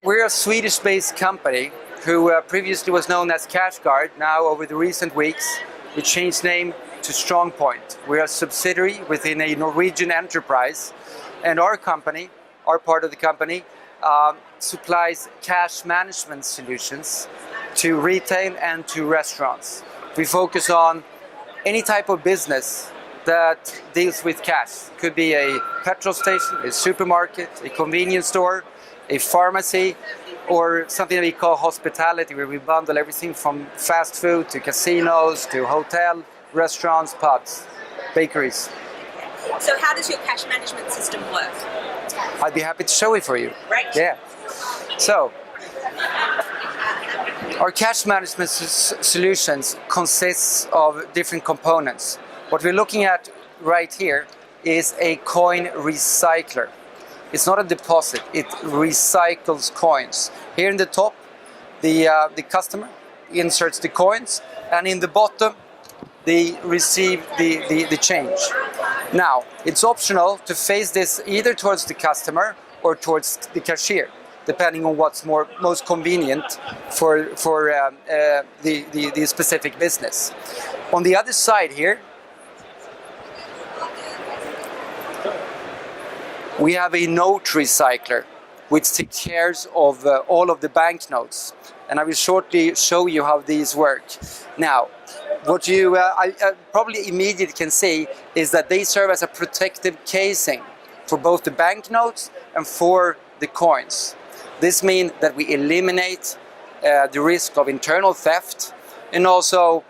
We're a Swedish-based company who previously was known as CashGuard. Now, over the recent weeks, we changed name to StrongPoint. We're a subsidiary within a Norwegian enterprise, and our company, our part of the company, supplies cash management solutions to retail and to restaurants. We focus on any type of business that deals with cash. It could be a petrol station, a supermarket, a convenience store, a pharmacy, or something that we call hospitality, where we bundle everything from fast food to casinos to hotel, restaurants, pubs, bakeries. So how does your cash management system work? I'd be happy to show it for you. Right. Yeah. So, our cash management solutions consists of different components. What we're looking at right here is a coin recycler. It's not a deposit, it recycles coins. Here in the top, the customer inserts the coins, and in the bottom, they receive the change. Now, it's optional to face this either towards the customer or towards the cashier, depending on what's most convenient for the specific business. On the other side here, we have a note recycler, which takes care of all of the banknotes. And I will shortly show you how these work. Now, what you probably immediately can see is that they serve as a protective casing for both the banknotes and for the coins. This means that we eliminate the risk of internal theft, and also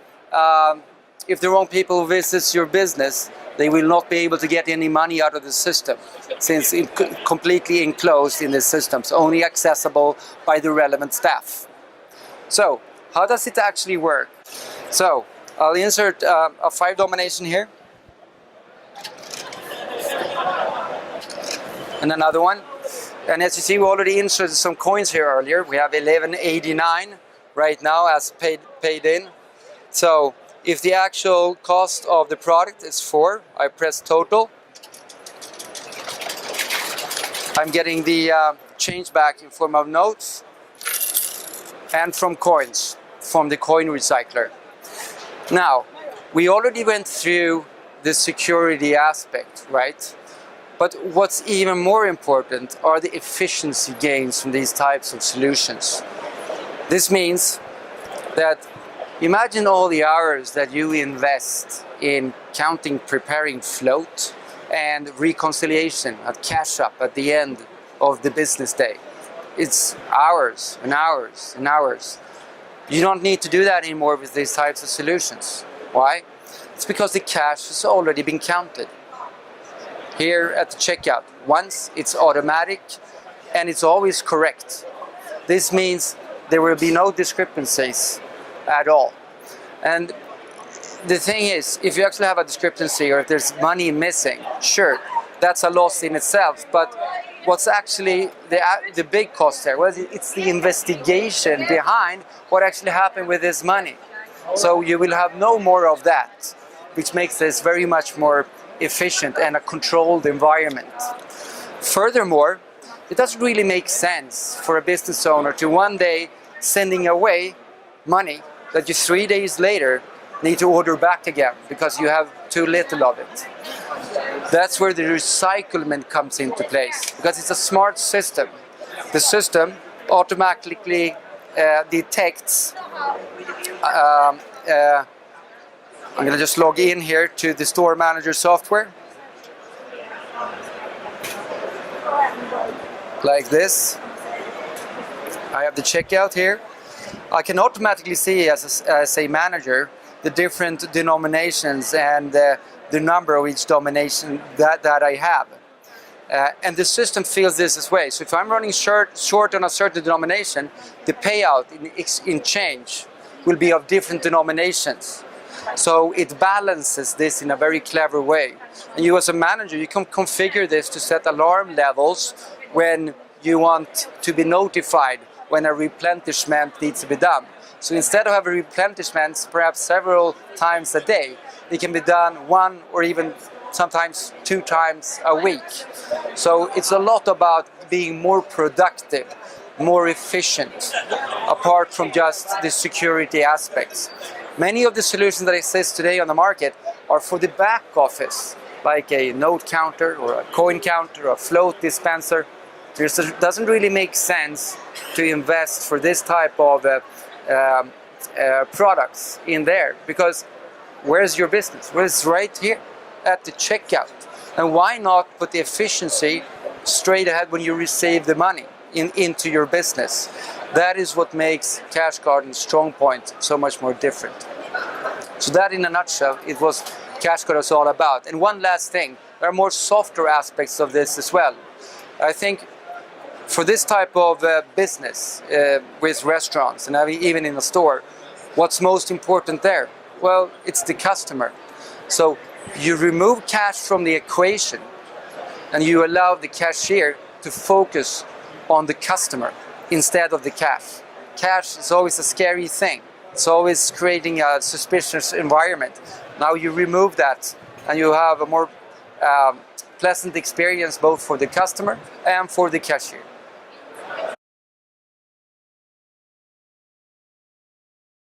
if the wrong people visit your business, they will not be able to get any money out of the system, since it's completely enclosed in the systems, only accessible by the relevant staff. So, how does it actually work? So, I'll insert a 5 domination here, and another one. And as you see, we already inserted some coins here earlier. We have 11.89 right now as paid in. So, if the actual cost of the product is 4, I press total. I'm getting the change back in form of notes and from coins, from the coin recycler. Now, we already went through the security aspect, right? But what's even more important are the efficiency gains from these types of solutions. This means that imagine all the hours that you invest in counting, preparing float and reconciliation at cash up at the end of the business day. It's hours and hours and hours. You don't need to do that anymore with these types of solutions. Why? It's because the cash has already been counted. Here at the checkout, once it's automatic and it's always correct. This means there will be no discrepancies at all. And the thing is, if you actually have a discrepancy or if there's money missing, sure, that's a loss in itself. But what's actually the big cost there? Well, it's the investigation behind what actually happened with this money. So you will have no more of that, which makes this very much more efficient and a controlled environment. Furthermore, it doesn't really make sense for a business owner to one day sending away money that you 3 days later need to order back again because you have too little of it. That's where the recyclement comes into place, because it's a smart system. The system automatically detects. I'm going to just log in here to the store manager software. Like this. I have the checkout here. I can automatically see as a manager the different denominations and the number of each denomination that I have. And the system feels this as well. So if I'm running short on a certain denomination, the payout in change will be of different denominations. So it balances this in a very clever way. And you as a manager, you can configure this to set alarm levels when you want to be notified when a replenishment needs to be done. So instead of having replenishments perhaps several times a day, it can be done 1 or even sometimes 2 times a week. So it's a lot about being more productive more efficient, apart from just the security aspects. Many of the solutions that exist today on the market are for the back office, like a note counter or a coin counter or a float dispenser. It doesn't really make sense to invest for this type of products in there, because where's your business? Well, it's right here at the checkout. And why not put the efficiency straight ahead when you receive the money into your business? That is what makes CashGuard and StrongPoint so much more different. So that, in a nutshell, it was CashGuard was all about. And one last thing, there are more softer aspects of this as well. I think for this type of business with restaurants and even in a store, what's most important there? Well, it's the customer. So you remove cash from the equation and you allow the cashier to focus on the customer instead of the cash. Cash is always a scary thing. It's always creating a suspicious environment. Now you remove that and you have a more pleasant experience both for the customer and for the cashier.